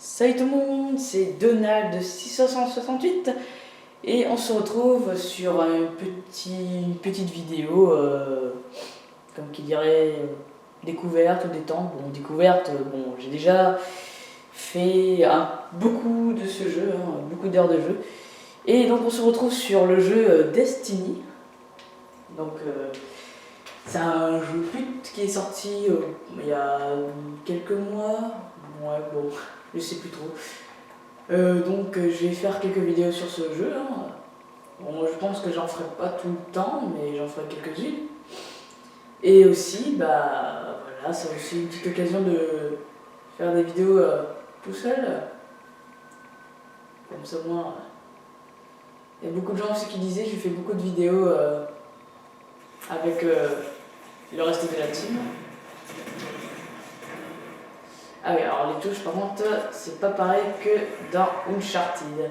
Salut tout le monde, c'est Donald de 668 et on se retrouve sur une petite vidéo, comme qui dirait découverte ou détente. Bon, découverte, bon, j'ai déjà fait beaucoup de ce jeu, beaucoup d'heures de jeu. Et donc on se retrouve sur le jeu Destiny. Donc c'est un jeu qui est sorti il y a quelques mois. Ouais, bon, je sais plus trop. Donc je vais faire quelques vidéos sur ce jeu. Bon, je pense que j'en ferai pas tout le temps, mais j'en ferai quelques-unes. Et aussi, bah voilà, c'est aussi une petite occasion de faire des vidéos tout seul. Comme ça, moi. Il y a beaucoup de gens aussi qui disaient que je fais beaucoup de vidéos avec le reste de la team. Ah oui, alors les touches par contre, c'est pas pareil que dans Uncharted.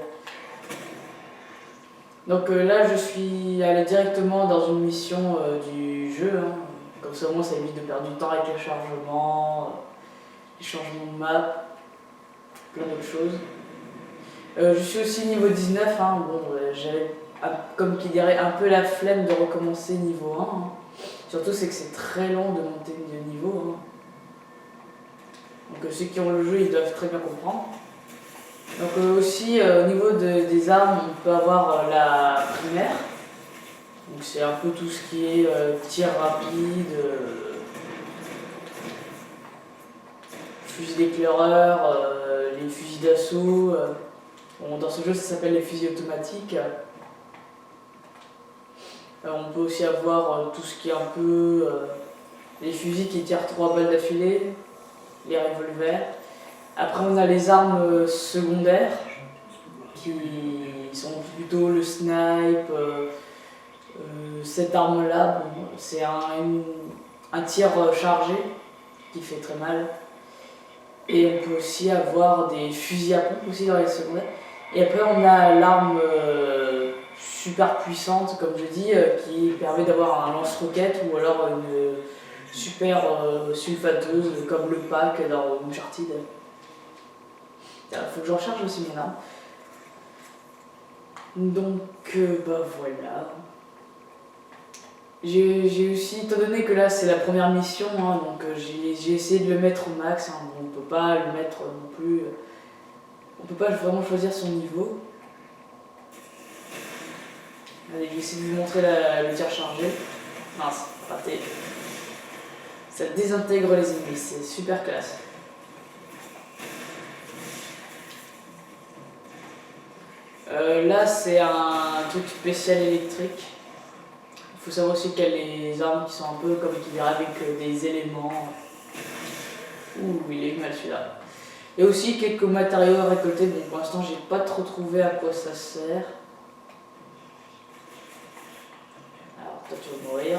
Donc là, je suis allé directement dans une mission du jeu. Comme ça, au moins, ça évite de perdre du temps avec les chargements, les changements de map, plein d'autres choses. Je suis aussi niveau 19. Bon, j'avais, comme qui dirait, un peu la flemme de recommencer niveau 1. Surtout, c'est que c'est très long de monter de niveau. Donc ceux qui ont le jeu, ils doivent très bien comprendre. Donc aussi au niveau des armes, on peut avoir la primaire. Donc c'est un peu tout ce qui est tir rapide, fusil d'éclaireur, les fusils d'assaut. Bon, dans ce jeu ça s'appelle les fusils automatiques. On peut aussi avoir tout ce qui est un peu les fusils qui tirent 3 balles d'affilée, les revolvers. Après on a les armes secondaires qui sont plutôt le snipe. Cette arme là, bon, c'est un tir chargé qui fait très mal. Et on peut aussi avoir des fusils à pompe aussi dans les secondaires. Et après on a l'arme super puissante comme je dis qui permet d'avoir un lance-roquette ou alors une super sulfateuse comme le pack dans Uncharted. Faut que je recharge aussi mon arme. Donc bah voilà. J'ai aussi, étant donné que là c'est la première mission, donc j'ai essayé de le mettre au max. Bon, on peut pas le mettre non plus. On peut pas vraiment choisir son niveau. Allez, je vais essayer de vous montrer le tir chargé. Mince, raté. Ça désintègre les ennemis, c'est super classe. Là c'est un truc spécial électrique. Il faut savoir aussi qu'il y a les armes qui sont un peu comme qui dirait avec des éléments. Ouh, il est mal celui-là. Et aussi quelques matériaux à récolter. Bon, pour l'instant, j'ai pas trop trouvé à quoi ça sert. Alors, toi, tu vas mourir.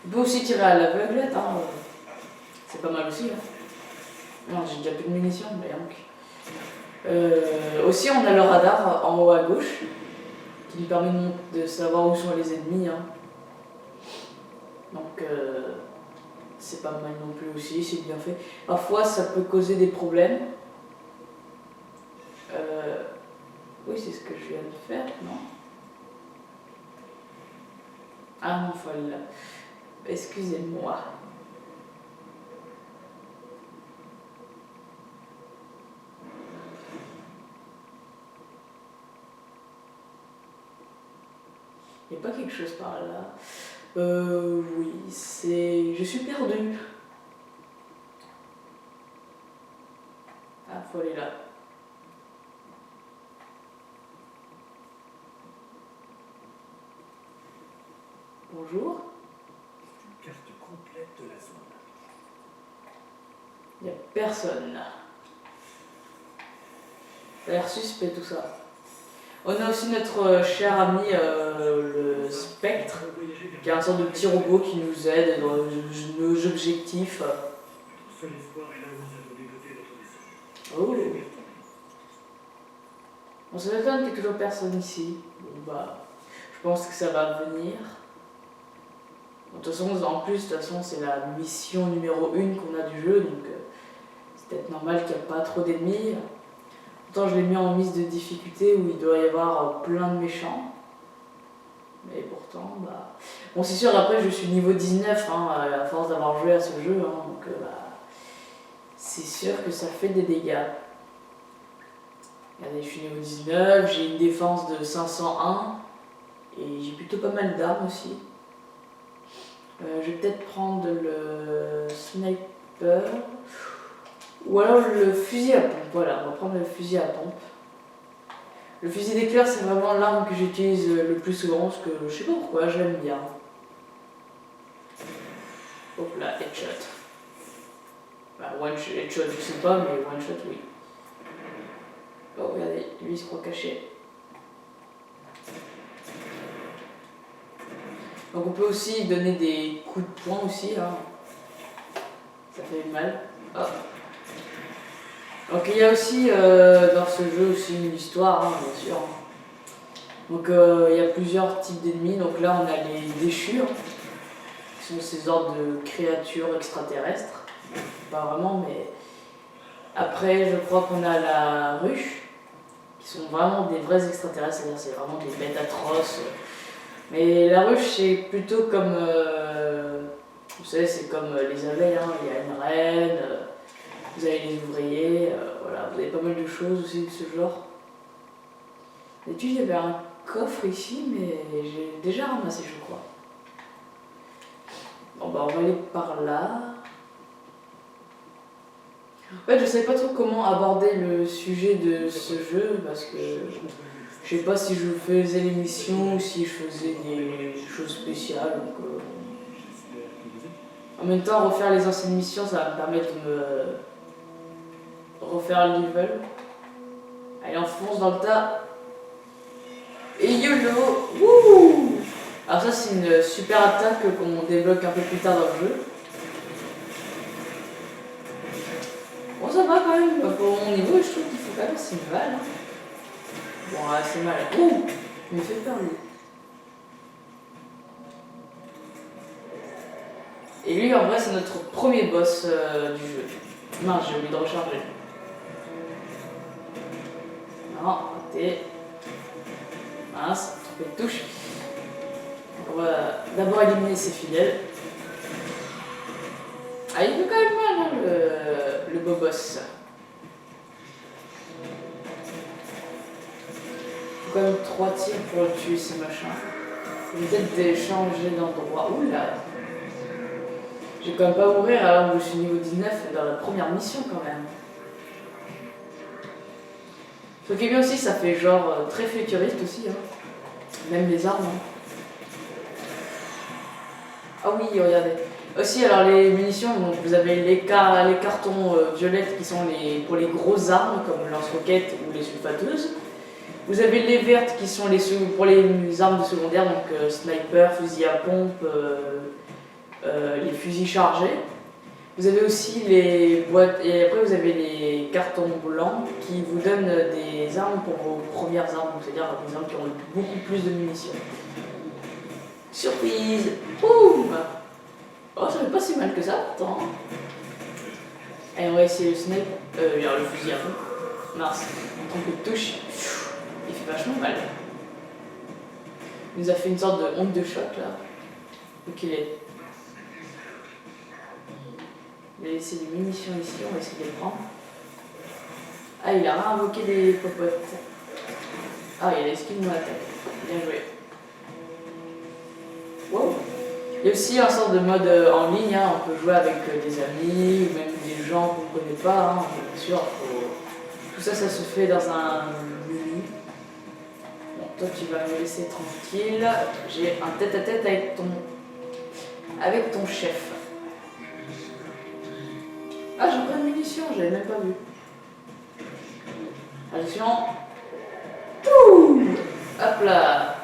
On peut aussi tirer à l'aveuglette. C'est pas mal aussi. Non, j'ai déjà plus de munitions, mais donc. Aussi, on a le radar en haut à gauche qui nous permet de savoir où sont les ennemis. Donc, c'est pas mal non plus aussi, c'est bien fait. Parfois, ça peut causer des problèmes. Oui, c'est ce que je viens de faire, non? Ah non, folle. Excusez-moi. Il n'y a pas quelque chose par là. Oui, c'est... Je suis perdue. Ah, faut aller là. Bonjour. Une carte complète de la zone. Il n'y a personne là. Ça a l'air suspect tout ça. On a aussi notre cher ami le Spectre, qui est un sorte de petit robot qui nous aide dans nos objectifs. Notre seul espoir est là où nous avons dégoté notre descente. Oh. On se m'étonne qu'il n'y ait toujours personne ici. Bon bah, je pense que ça va venir. Bon, de toute façon, en plus, c'est la mission numéro 1 qu'on a du jeu, donc C'est peut-être normal qu'il n'y a pas trop d'ennemis. Pourtant je l'ai mis en mise de difficulté où il doit y avoir plein de méchants. Mais pourtant, bah... Bon, c'est sûr, après je suis niveau 19, hein, à force d'avoir joué à ce jeu, hein, donc bah... c'est sûr que ça fait des dégâts. Regardez, je suis niveau 19, j'ai une défense de 501, et j'ai plutôt pas mal d'armes aussi. Je vais peut-être prendre le sniper, ou alors le fusil à pompe, voilà, on va prendre le fusil à pompe. Le fusil d'éclair, c'est vraiment l'arme que j'utilise le plus souvent, parce que je sais pas pourquoi, je l'aime bien. Hop là, headshot. Bah, one shot, headshot, je sais pas, mais one shot, oui. Oh, regardez, lui il se croit caché. Donc on peut aussi donner des coups de poing aussi, hein. Ça fait mal. Oh. Donc il y a aussi dans ce jeu aussi une histoire, hein, bien sûr. Donc il y a plusieurs types d'ennemis. Donc là on a les déchus, qui sont ces sortes de créatures extraterrestres. Pas vraiment, mais après je crois qu'on a la ruche, qui sont vraiment des vrais extraterrestres, c'est-à-dire c'est vraiment des bêtes atroces. Mais la ruche c'est plutôt comme, vous savez, c'est comme les abeilles, hein. Il y a une reine. Vous avez les ouvriers, voilà, vous avez pas mal de choses aussi de ce genre. D'habitude, il y avait un coffre ici, mais j'ai déjà ramassé, je crois. Bon, bah, on va aller par là. En fait, je savais pas trop comment aborder le sujet de ce jeu, parce que je sais pas si je faisais l'émission ou si je faisais des choses spéciales. Donc, en même temps, refaire les anciennes missions, ça va me permettre de me refaire le level. Allez, on fonce dans le tas. Et YOLO. Wouh. Alors ça c'est une super attaque qu'on débloque un peu plus tard dans le jeu. Bon, ça va quand même. Pour mon niveau, je trouve qu'il faut quand même assez mal. Hein. Bon, c'est mal. Ouh, il me fait peur lui. Et lui en vrai c'est notre premier boss du jeu. Mince, j'ai oublié de recharger. Non, raté. Mince, trompé de touche. On va d'abord éliminer ses fidèles. Ah, il fait quand même mal, hein, le beau boss. Il faut quand même 3 tirs pour tuer ces machins. Je vais peut-être changer d'endroit. Oula! Je vais quand même pas mourir alors que je suis niveau 19 dans la première mission quand même. Ce qui est bien aussi, ça fait genre très futuriste aussi, hein. Même les armes. Hein. Ah oui, regardez. Aussi, alors les munitions, donc vous avez les cartons violettes qui sont pour les grosses armes, comme lance-roquettes ou les sulfateuses. Vous avez les vertes qui sont pour les armes de secondaire, donc sniper, fusil à pompe, les fusils chargés. Vous avez aussi les boîtes, et après vous avez les cartons blancs qui vous donnent des armes pour vos premières armes, c'est-à-dire des armes qui ont beaucoup plus de munitions. Surprise! Boum! Oh, ça fait pas si mal que ça, attends. Allez, on va essayer le snipe, le fusil à pompe. Mince, on trompe de touche, il fait vachement mal. Il nous a fait une sorte de honte de choc là. Donc il est. Il a laissé des munitions ici, on va essayer de les prendre. Ah, il a réinvoqué des popotes. Ah, il a esquivé mon attaque. Bien joué. Wow. Il y a aussi un sorte de mode en ligne, hein. On peut jouer avec des amis ou même des gens qu'on ne connaît pas. Hein. Bien sûr, tout ça, ça se fait dans un menu. Bon, toi, tu vas me laisser tranquille. J'ai un tête-à-tête avec ton chef. Ah, j'ai plein de munitions, j'avais même pas vu. Attention. Pouh. Hop là.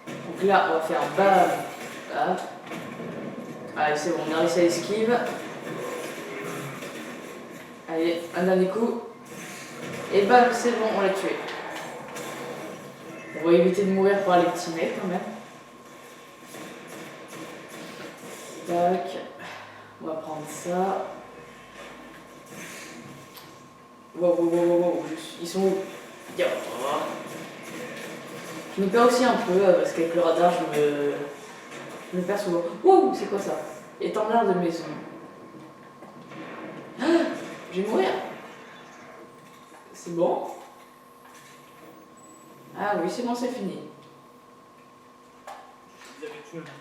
Donc là, on va faire bam. Hop. Allez, c'est bon, on a réussi à esquive. Allez, un dernier coup. Et bam, c'est bon, on l'a tué. On va éviter de mourir par les petits mecs quand même. Tac. On va prendre ça. Wow. Ils sont où? Yo. Je me perds aussi un peu parce qu'avec le radar, je me perds souvent. Wow, c'est quoi ça? Étendard de maison. Ah, je vais mourir. C'est bon? Ah oui, c'est bon, c'est fini. Vous avez tué un petit.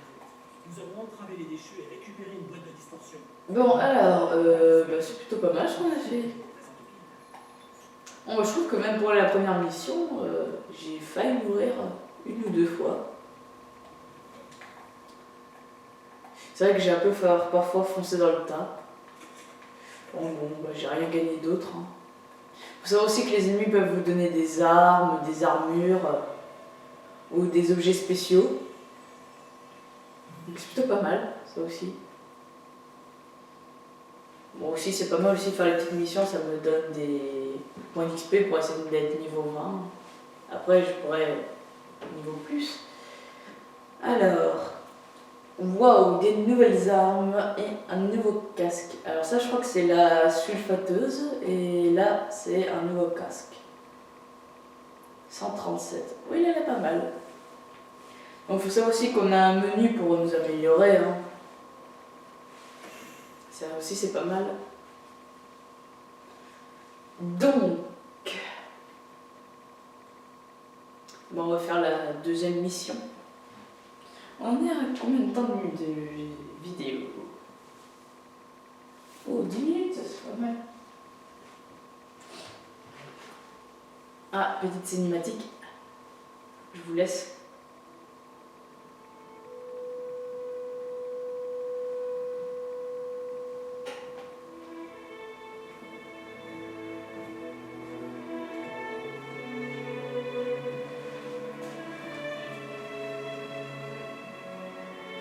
Nous avons entravé les déchus et récupéré une boîte de distorsion. Bon, alors, c'est plutôt pas mal ce qu'on a fait. Bon, je trouve que même pour la première mission, j'ai failli mourir une ou deux fois. C'est vrai que j'ai un peu parfois foncé dans le tas. Bon, j'ai rien gagné d'autre. Hein. Faut savoir aussi que les ennemis peuvent vous donner des armes, des armures ou des objets spéciaux. C'est plutôt pas mal, ça aussi. Bon, aussi, c'est pas mal aussi de faire les petites missions, ça me donne des points d'XP pour essayer d'être niveau 20. Après, je pourrais niveau plus. Alors, waouh, des nouvelles armes et un nouveau casque. Alors ça, je crois que c'est la sulfateuse et là, c'est un nouveau casque. 137. Oui, elle est pas mal. Donc, il faut savoir aussi qu'on a un menu pour nous améliorer. Hein. Ça aussi, c'est pas mal. Donc, on va faire la deuxième mission. On est à combien de temps de vidéo? Oh, 10 minutes, c'est pas mal. Ah, petite cinématique. Je vous laisse.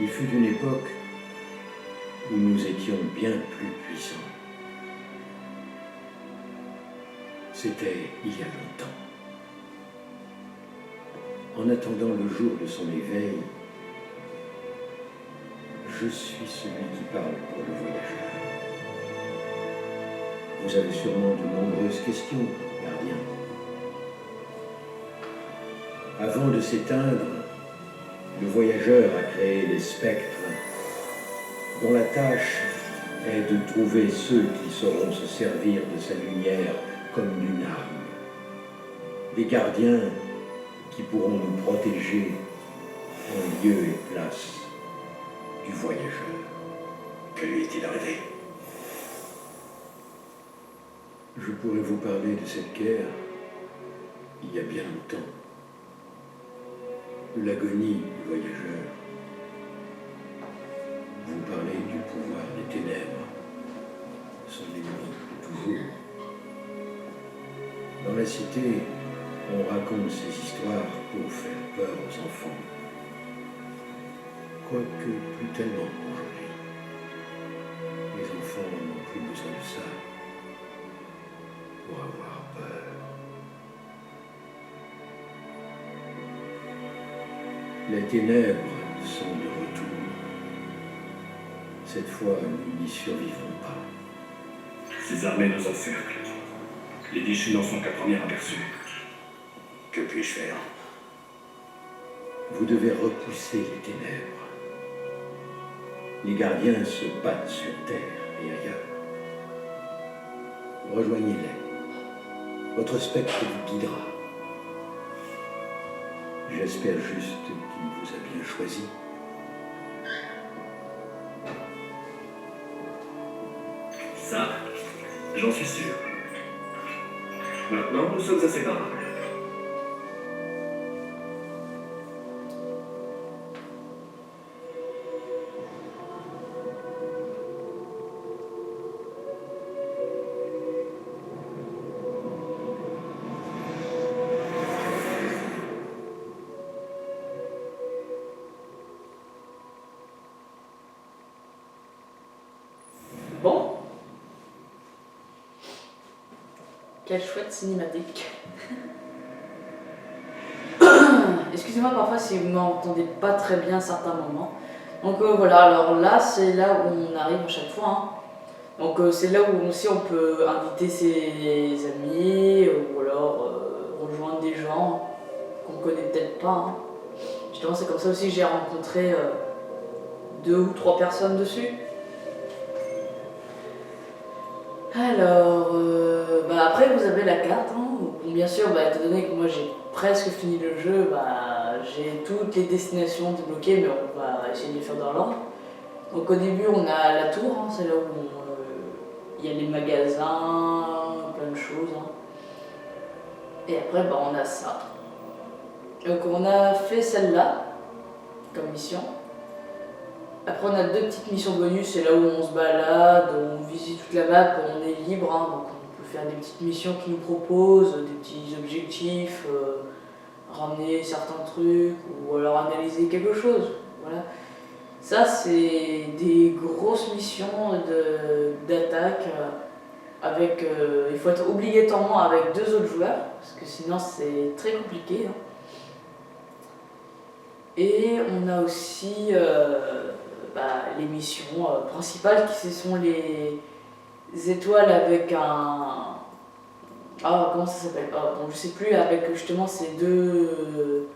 Il fut une époque où nous étions bien plus puissants. C'était il y a longtemps. En attendant le jour de son éveil, je suis celui qui parle pour le voyageur. Vous avez sûrement de nombreuses questions, gardien. Avant de s'éteindre, le voyageur a créé les spectres, dont la tâche est de trouver ceux qui sauront se servir de sa lumière comme d'une arme. Des gardiens qui pourront nous protéger en lieu et place du voyageur. Que lui est-il arrivé? Je pourrais vous parler de cette guerre il y a bien longtemps. De l'agonie du voyageur. Vous parlez du pouvoir des ténèbres, son ennemi toujours. Dans la cité, on raconte ces histoires pour faire peur aux enfants. Quoique plus tellement aujourd'hui. Les enfants n'ont plus besoin de ça pour avoir peur. Les ténèbres sont de retour. Cette fois, nous n'y survivrons pas. Ces armées nous encerclent. Les déchus n'en sont qu'à premier aperçu. Que puis-je faire? Vous devez repousser les ténèbres. Les gardiens se battent sur terre et ailleurs. Rejoignez-les. Votre spectre vous guidera. J'espère juste qu'il vous a bien choisi. Ça, j'en suis sûr. Maintenant, nous sommes inséparables. Bon. Quelle chouette cinématique. Excusez-moi parfois si vous ne m'entendez pas très bien à certains moments. Donc voilà, alors là c'est là où on arrive à chaque fois. Hein. Donc c'est là où aussi on peut inviter ses amis ou alors rejoindre des gens qu'on connaît peut-être pas. Hein. Justement c'est comme ça aussi que j'ai rencontré 2 ou 3 personnes dessus. Alors, après vous avez la carte, hein, où, bien sûr, étant donné que moi j'ai presque fini le jeu, j'ai toutes les destinations débloquées, mais on va essayer de les faire dans l'ordre. Donc au début on a la tour, hein, c'est là où il y a les magasins, plein de choses. Hein. Et après on a ça. Donc on a fait celle-là comme mission. Après on a 2 petites missions bonus, c'est là où on se balade, on visite toute la map, on est libre, hein, donc on peut faire des petites missions qui nous proposent, des petits objectifs, ramener certains trucs ou alors analyser quelque chose. Voilà. Ça c'est des grosses missions d'attaque avec il faut être obligatoirement avec 2 autres joueurs parce que sinon c'est très compliqué. Hein. Et on a aussi les missions principales qui ce sont les étoiles avec un... Ah comment ça s'appelle je sais plus, avec justement ces 2...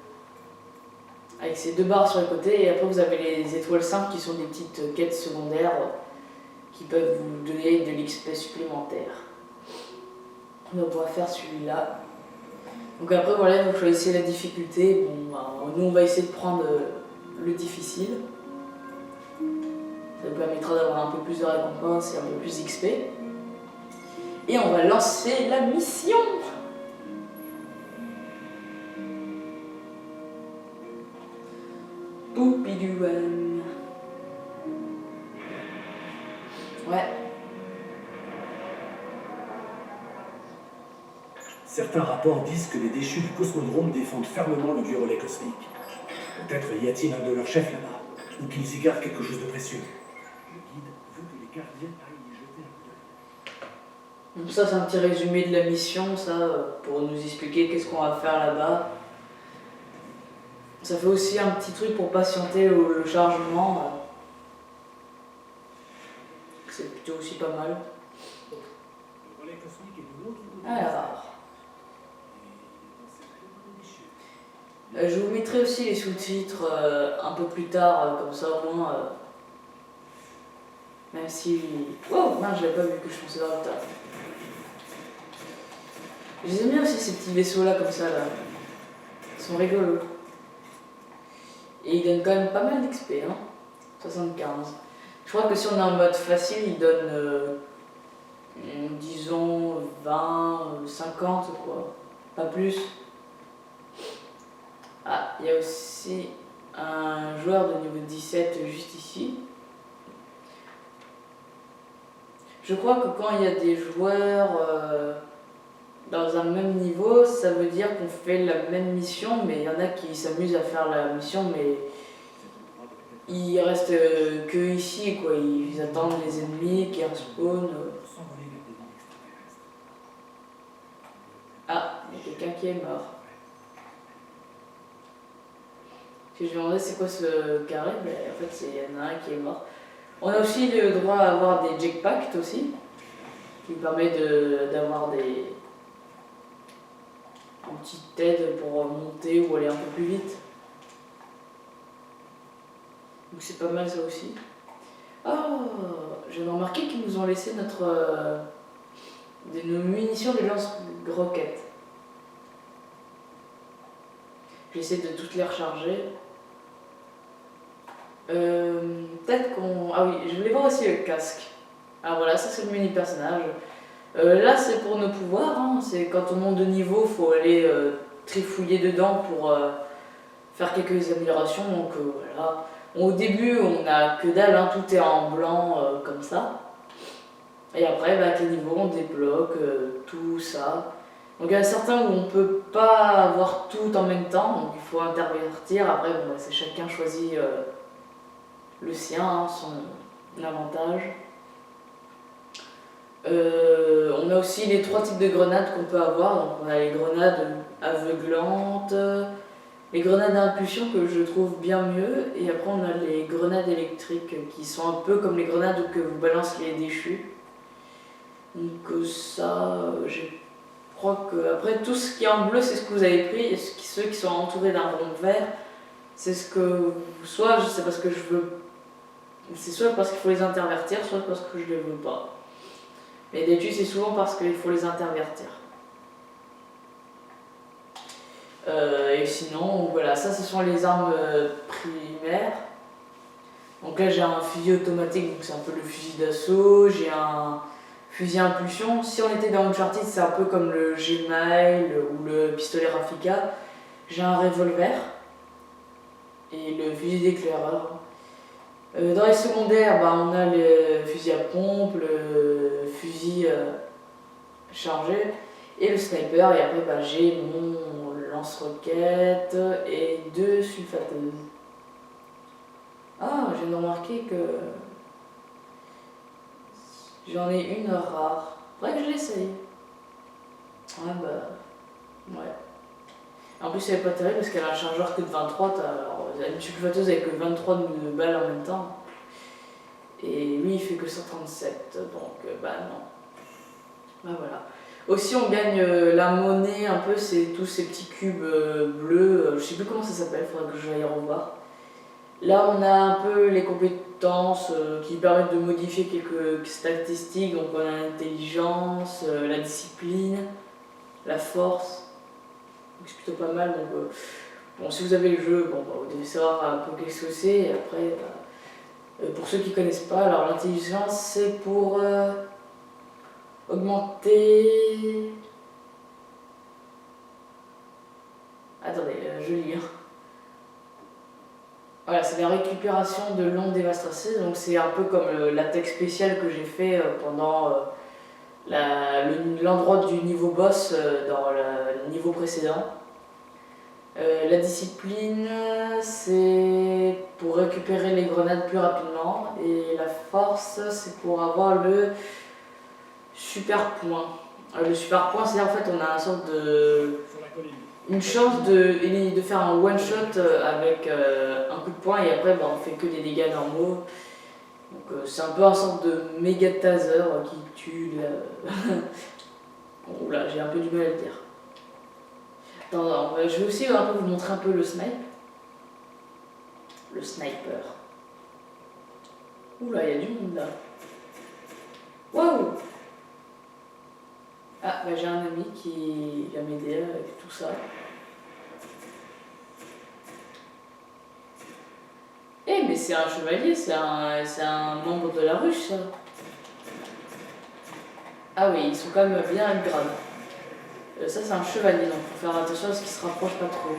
avec ces 2 barres sur les côtés et après vous avez les étoiles simples qui sont des petites quêtes secondaires qui peuvent vous donner de l'XP supplémentaire. Donc on va faire celui-là. Donc après voilà, vous choisissez la difficulté. Nous on va essayer de prendre le difficile. Ça vous permettra d'avoir un peu plus de récompenses et un peu plus d'XP. Et on va lancer la mission. Poupidouane. Ouais. Certains rapports disent que les déchus du cosmodrome défendent fermement le vieux relais cosmique. Peut-être y a-t-il un de leurs chefs là-bas, ou qu'ils y gardent quelque chose de précieux. Le guide veut que les gardiens aillent y jeter un coup d'œil. Donc ça c'est un petit résumé de la mission, ça, pour nous expliquer qu'est-ce qu'on va faire là-bas. Ça fait aussi un petit truc pour patienter le chargement. C'est plutôt aussi pas mal. Le relais cosmique est de l'autre côté. Alors, je vous mettrai aussi les sous-titres un peu plus tard, comme ça au moins. Même si. Wow, mince, j'avais pas vu que je pensais dans le tas. Je les aime bien aussi ces petits vaisseaux là, comme ça là. Ils sont rigolos. Et ils donnent quand même pas mal d'XP, hein. 75. Je crois que si on est en mode facile, ils donnent, disons, 20, 50 quoi. Pas plus. Ah, il y a aussi un joueur de niveau 17 juste ici. Je crois que quand il y a des joueurs dans un même niveau, ça veut dire qu'on fait la même mission, mais il y en a qui s'amusent à faire la mission, mais ils restent que ici, quoi. Ils attendent les ennemis qui respawnent. Ah, il y a quelqu'un qui est mort. Si je me demandais c'est quoi ce carré, mais en fait il y en a un qui est mort. On a aussi le droit à avoir des jetpacks aussi, qui permet d'avoir des petites aides pour monter ou aller un peu plus vite. Donc c'est pas mal ça aussi. Oh, j'ai remarqué qu'ils nous ont laissé nos munitions de lance-roquettes. J'essaie de toutes les recharger. Peut-être qu'on... Ah oui, je voulais voir aussi le casque. Ah voilà, ça c'est le mini personnage. Là c'est pour nos pouvoirs, hein. C'est quand on monte de niveau, il faut aller trifouiller dedans pour faire quelques améliorations. Donc voilà. Au début on a que dalle, hein. Tout est en blanc comme ça. Et après avec les niveaux on débloque tout ça. Donc il y en a certains où on ne peut pas avoir tout en même temps, donc il faut intervertir. Après c'est chacun choisit le sien, hein, son avantage. On a aussi les 3 types de grenades qu'on peut avoir. Donc on a les grenades aveuglantes, les grenades d'impulsion que je trouve bien mieux, et après on a les grenades électriques qui sont un peu comme les grenades que vous balancent les déchus. Donc ça, je crois que après tout ce qui est en bleu, c'est ce que vous avez pris, et ceux qui sont entourés d'un rond vert, c'est ce que soit c'est parce que je veux, c'est soit parce qu'il faut les intervertir, soit parce que je les veux pas. Mais d'habitude, c'est souvent parce qu'il faut les intervertir. Et sinon, voilà, ça ce sont les armes primaires. Donc là j'ai un fusil automatique, donc c'est un peu le fusil d'assaut, j'ai un fusil à impulsion. Si on était dans Uncharted, c'est un peu comme le Gmail ou le pistolet Rafika. J'ai un revolver et le fusil d'éclaireur. Dans les secondaires, on a le fusil à pompe, le fusil chargé et le sniper. Et après j'ai mon lance-roquette et 2 sulfateuses. Ah, je viens de remarquer que j'en ai une rare. Faudrait que je l'essaye. Ouais, ouais. En plus, elle est pas terrible parce qu'elle a un chargeur que de 23. Alors, une sulfateuse avec 23 de balles en même temps. Et lui, il fait que 137. Donc, non. Voilà. Aussi, on gagne la monnaie un peu, c'est tous ces petits cubes bleus. Je sais plus comment ça s'appelle, faudrait que j'aille revoir. Là, on a un peu les compétences qui permettent de modifier quelques statistiques. Donc, on a l'intelligence, la discipline, la force. Donc, c'est plutôt pas mal. Donc, bon, si vous avez le jeu, vous devez savoir un peu qu'est-ce que c'est. Et après, pour ceux qui ne connaissent pas, alors l'intelligence, c'est pour augmenter. Attendez, je lis. Voilà, c'est la récupération de l'onde dévastatrice, donc c'est un peu comme l'attaque spéciale que j'ai fait pendant l'endroit du niveau boss dans le niveau précédent. La discipline, c'est pour récupérer les grenades plus rapidement, et la force, c'est pour avoir le super point. Le super point, c'est en fait on a une chance de faire un one shot avec un coup de poing, et après on fait que des dégâts normaux. Donc c'est un peu un sorte de méga taser qui tue Bon, là j'ai un peu du mal à le dire. Attends, je vais aussi un peu vous montrer un peu le sniper. Le sniper. Oula, il y a du monde là. Waouh! Ah, j'ai un ami qui va m'aider avec tout ça. Eh, mais c'est un chevalier, c'est un membre de la ruche, ça. Ah oui, ils sont quand même bien à grade. Ça, c'est un chevalier, donc faut faire attention à ce qu'ils se rapprochent pas trop.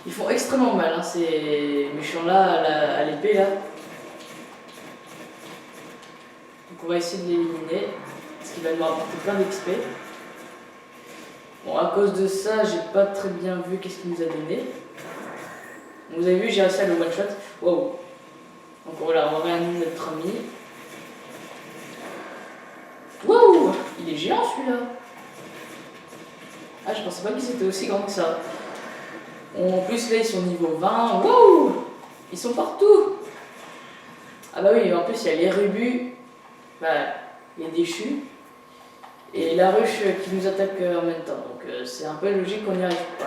Ils font extrêmement mal, hein, ces méchants-là à l'épée, là. Donc on va essayer de l'éliminer. Parce qu'il va nous rapporter plein d'XP. Bon, à cause de ça, j'ai pas très bien vu qu'est-ce qu'il nous a donné. Vous avez vu, j'ai réussi à le one-shot. Wow. Donc voilà, on va réanimer notre ami. Wow! Il est géant celui-là. Ah, je pensais pas qu'ils étaient aussi grands que ça. En plus, là, ils sont niveau 20. Wow! Ils sont partout. Ah bah oui, en plus, il y a les rébus. Les déchus. Et la ruche qui nous attaque en même temps. Donc c'est un peu logique qu'on n'y arrive pas.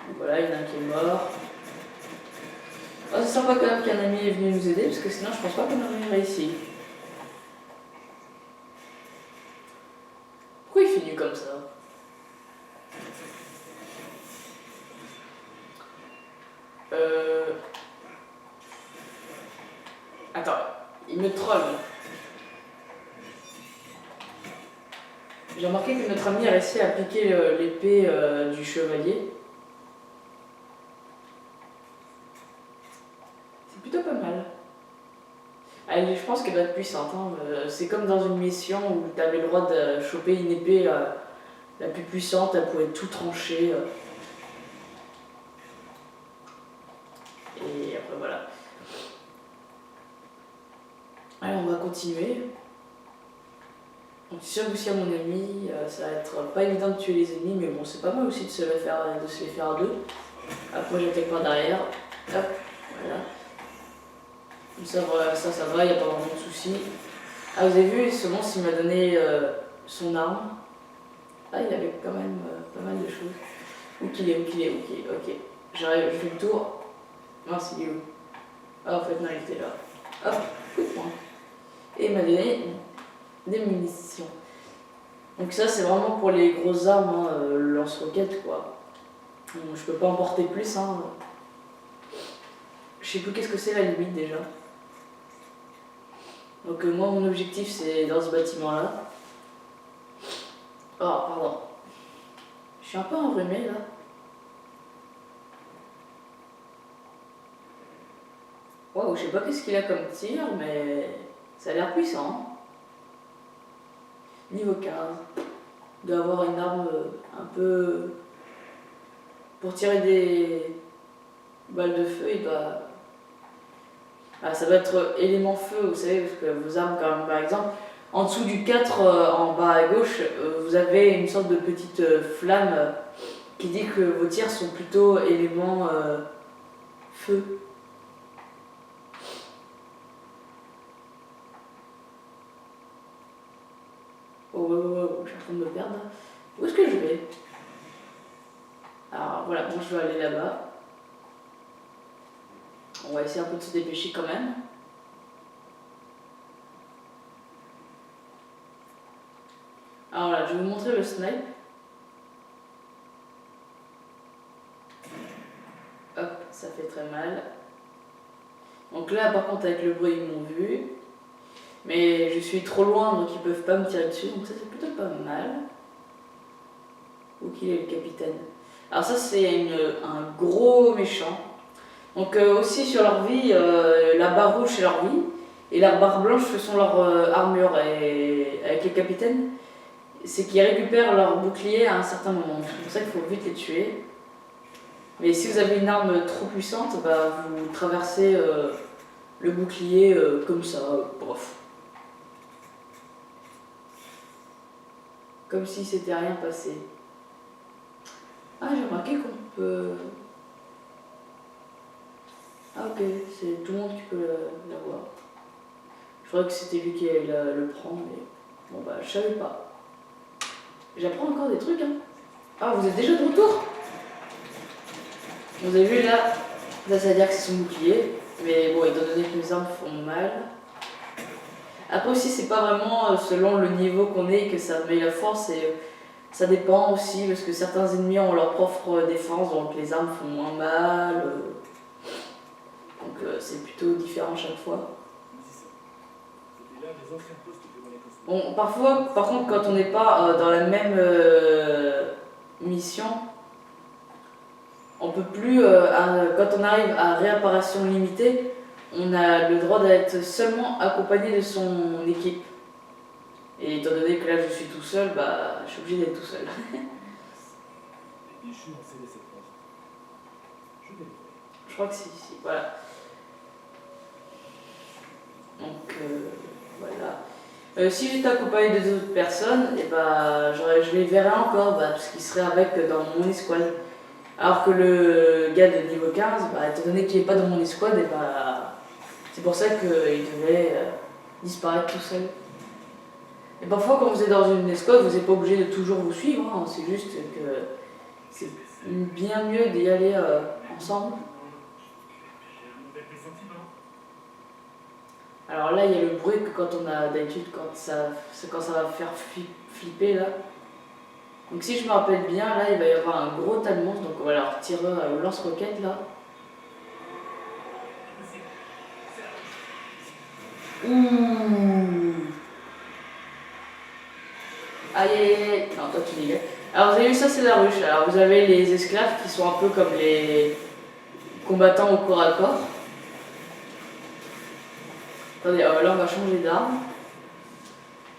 Donc voilà, il y en a un qui est mort. Oh, c'est sympa quand même qu'un ami est venu nous aider, parce que sinon je pense pas qu'on aurait réussi. Pourquoi il fait nu comme ça? Attends, il me troll. J'ai remarqué que notre ami a réussi à piquer l'épée du chevalier. C'est plutôt pas mal. Je pense qu'elle doit être puissante. Hein. C'est comme dans une mission où tu avais le droit de choper une épée la plus puissante, elle pouvait tout trancher. Et après voilà. Allez, on va continuer. Donc si aussi à mon ami, ça va être pas évident de tuer les ennemis, mais bon c'est pas mal aussi de se les faire à deux. Après j'attaque par derrière. Hop, voilà. Ça va, il n'y a pas vraiment de soucis. Ah, vous avez vu, ce monstre, il m'a donné son arme. Ah, il avait quand même pas mal de choses. Où qu'il est, ok. J'arrive, je fais le tour. Mince, il est où? Ah, en fait, non, il était là. Hop, coup de poing. Et il m'a donné des munitions. Donc ça, c'est vraiment pour les grosses armes, hein, lance-roquettes, quoi. Bon, je peux pas en porter plus, hein. Je sais plus qu'est-ce que c'est la limite, déjà. Donc moi, mon objectif, c'est dans ce bâtiment-là. Oh, pardon. Je suis un peu enrhumée, là. Waouh, je sais pas qu'est-ce qu'il a comme tir, mais ça a l'air puissant. Hein. Niveau 15. Il doit avoir une arme un peu... Pour tirer des balles de feu, il doit... Ah, ça va être élément feu, vous savez, parce que vos armes, quand même, par exemple, en dessous du 4, en bas à gauche, vous avez une sorte de petite flamme qui dit que vos tirs sont plutôt élément feu. Oh, je suis en train de me perdre. Où est-ce que je vais? Alors voilà, bon, je vais aller là-bas. On va essayer un peu de se dépêcher quand même. Alors là, je vais vous montrer le snipe. Hop, ça fait très mal. Donc là, par contre, avec le bruit, ils m'ont vu. Mais je suis trop loin, donc ils peuvent pas me tirer dessus. Donc ça, c'est plutôt pas mal. Où qu'il est le capitaine? Alors ça, c'est un gros méchant. Donc aussi sur leur vie, la barre rouge c'est leur vie. Et la barre blanche ce sont leur armure. Et avec les capitaines, c'est qu'ils récupèrent leur bouclier à un certain moment. C'est pour ça qu'il faut vite les tuer. Mais si vous avez une arme trop puissante, bah, vous traversez le bouclier comme ça, bref. Comme si c'était rien passé. Ah, j'ai remarqué qu'on peut... Ah ok, c'est tout le monde qui peut l'avoir. Je croyais que c'était lui qui allait le prendre, mais... Bon bah, je savais pas. J'apprends encore des trucs, hein. Ah, vous êtes déjà de retour? Vous avez vu là, ça veut dire que c'est son bouclier. Mais bon, étant donné que mes armes font mal. Après aussi, c'est pas vraiment selon le niveau qu'on est que ça met la force. Et ça dépend aussi, parce que certains ennemis ont leur propre défense, donc les armes font moins mal. Donc c'est plutôt différent chaque fois. Bon, parfois, par contre, quand on n'est pas dans la même mission, on peut plus, quand on arrive à réapparition limitée, on a le droit d'être seulement accompagné de son équipe. Et étant donné que là je suis tout seul, bah je suis obligé d'être tout seul. Je crois que si, voilà. Donc voilà. Si j'étais accompagné de d'autres personnes, et bah, je les verrais encore, bah, parce qu'ils seraient avec dans mon escouade. Alors que le gars de niveau 15, bah, étant donné qu'il n'est pas dans mon escouade, et bah, c'est pour ça qu'il devait disparaître tout seul. Et parfois, quand vous êtes dans une escouade, vous n'êtes pas obligé de toujours vous suivre, hein. C'est juste que c'est bien mieux d'y aller ensemble. Alors là, il y a le bruit que quand on a d'habitude, quand ça va faire flipper là. Donc si je me rappelle bien, là il va y avoir un gros tas de monstres, donc on va leur tirer au lance-roquette là. Ouh. Aïe, non toi tu dégages. Alors vous avez vu ça, c'est la ruche. Alors vous avez les esclaves qui sont un peu comme les combattants au corps à corps. Attendez, là on va changer d'arme.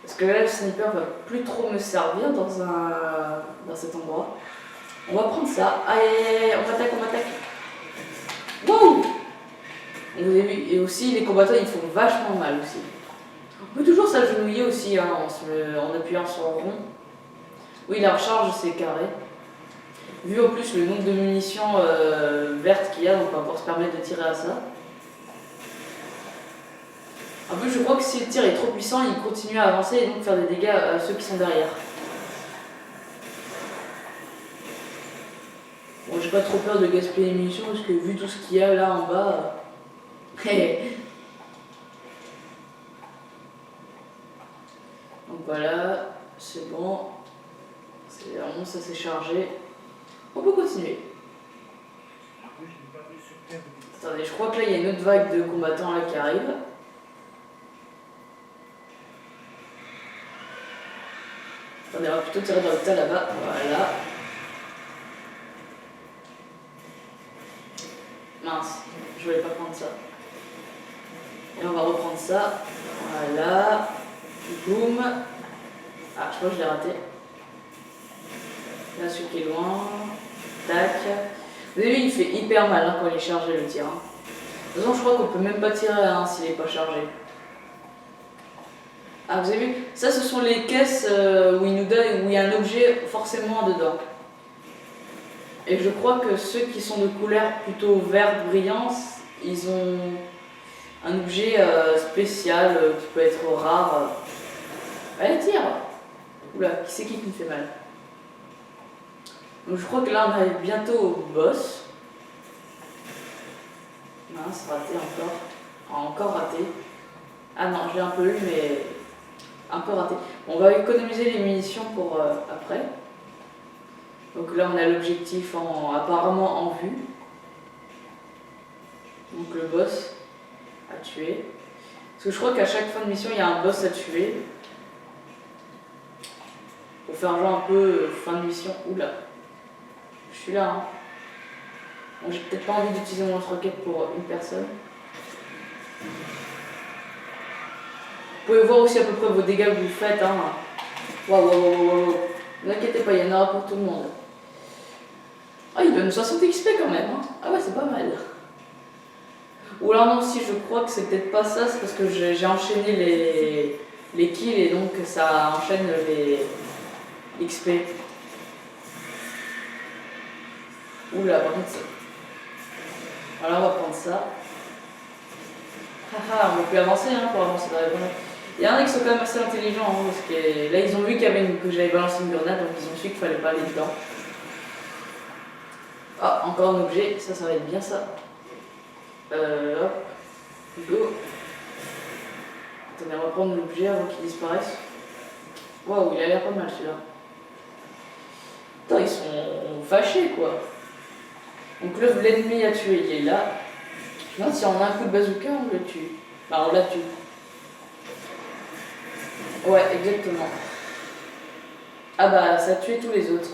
Parce que là le sniper va plus trop me servir dans cet endroit. On va prendre ça. Aïe, on m'attaque. Wow. Vous avez vu, et aussi les combattants ils font vachement mal aussi. On peut toujours s'agenouiller aussi, hein, en appuyant sur le rond. Oui, la recharge c'est carré. Vu en plus le nombre de munitions vertes qu'il y a, donc on va pouvoir se permettre de tirer à ça. En plus, je crois que si le tir est trop puissant, il continue à avancer et donc faire des dégâts à ceux qui sont derrière. Bon, j'ai pas trop peur de gaspiller les munitions parce que vu tout ce qu'il y a là en bas. Donc voilà, c'est bon. C'est vraiment ça s'est chargé. On peut continuer. Attendez, je crois que là il y a une autre vague de combattants là qui arrive. Attendez, on va plutôt tirer dans le tas là-bas. Voilà. Mince, je voulais pas prendre ça. Et on va reprendre ça. Voilà. Boum. Ah, je crois que je l'ai raté. Là, celui qui est loin. Tac. Vous avez vu, il fait hyper mal hein, quand il est chargé le tir. Hein. De toute façon, je crois qu'on peut même pas tirer hein, s'il est pas chargé. Ah, vous avez vu, ça ce sont les caisses où il nous donne, où il y a un objet forcément dedans. Et je crois que ceux qui sont de couleur plutôt verte brillante, ils ont un objet spécial qui peut être rare. Allez, tire! Oula, qui c'est qui me fait mal? Donc je crois que là on arrive bientôt au boss. Mince, raté encore. Ah, encore raté. Ah non, je l'ai un peu eu, mais un peu raté. Bon, on va économiser les munitions pour après. Donc là on a l'objectif apparemment en vue. Donc le boss à tuer. Parce que je crois qu'à chaque fin de mission il y a un boss à tuer. Pour faire genre un peu fin de mission. Oula. Je suis là hein. Bon, j'ai peut-être pas envie d'utiliser mon lance-roquette pour une personne. Vous pouvez voir aussi à peu près vos dégâts que vous faites hein. Waouh. Ne vous inquiétez pas, il y en aura pour tout le monde. Ah, il donne 60 XP quand même hein. Ah ouais, c'est pas mal. Ou alors non, si je crois que c'est peut-être pas ça, c'est parce que j'ai enchaîné les kills et donc ça enchaîne les XP. Oula, par contre ça. Voilà, on va prendre ça. Haha, on va plus avancer hein, pour avancer dans les grenades. Il y en a qui sont quand même assez intelligents hein, parce que là ils ont vu que j'avais balancé une grenade donc ils ont su qu'il fallait pas aller dedans. Ah, encore un objet, ça va être bien ça. Hop, go. Attendez, on va prendre l'objet avant qu'il disparaisse. Waouh, il a l'air pas mal celui-là. Attends, ils sont fâchés quoi. Donc là, l'ennemi à tuer, il est là. Je me demande si on a un coup de bazooka, on le tue. Bah, on la tue. Ouais, exactement. Ah bah, ça a tué tous les autres.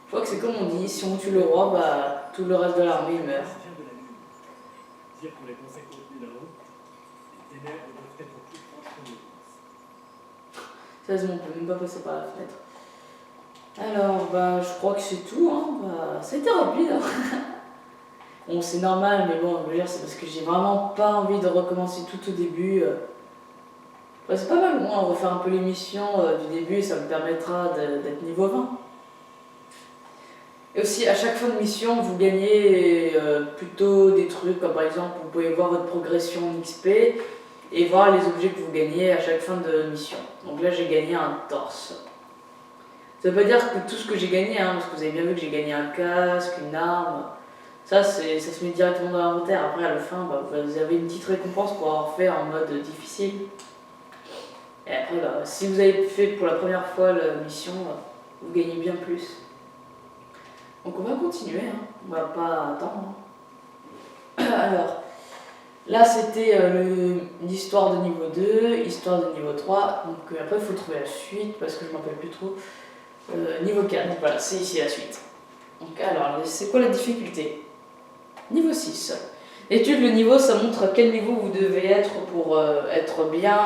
Je crois que c'est comme on dit, si on tue le roi, bah, tout le reste de l'armée meurt. Dire pour les conseils contenus là-haut, les ténèbres doivent être plus proches que nous. Sérieusement, on peut même pas passer par la fenêtre. Alors, bah, je crois que c'est tout, hein. Bah, c'était rapide, hein. Bon, c'est normal, mais bon, je veux dire, c'est parce que j'ai vraiment pas envie de recommencer tout au début. Bah, c'est pas mal, moi, on va refaire un peu l'émission du début et ça me permettra d'être niveau 20. Et aussi, à chaque fin de mission, vous gagnez plutôt des trucs, comme par exemple, vous pouvez voir votre progression en XP et voir les objets que vous gagnez à chaque fin de mission. Donc là, j'ai gagné un torse. Ça veut pas dire que tout ce que j'ai gagné, hein, parce que vous avez bien vu que j'ai gagné un casque, une arme. Ça se met directement dans l'inventaire. Après, à la fin, bah, vous avez une petite récompense pour avoir fait en mode difficile. Et après, bah, si vous avez fait pour la première fois la mission, vous gagnez bien plus. Donc on va continuer, hein. On va pas attendre. Alors, là c'était l'histoire de niveau 2, histoire de niveau 3. Donc après, il faut trouver la suite parce que je ne m'en rappelle plus trop. Niveau 4, donc voilà, c'est ici la suite. Donc alors, c'est quoi la difficulté? Niveau 6. L'étude, le niveau, ça montre à quel niveau vous devez être pour être bien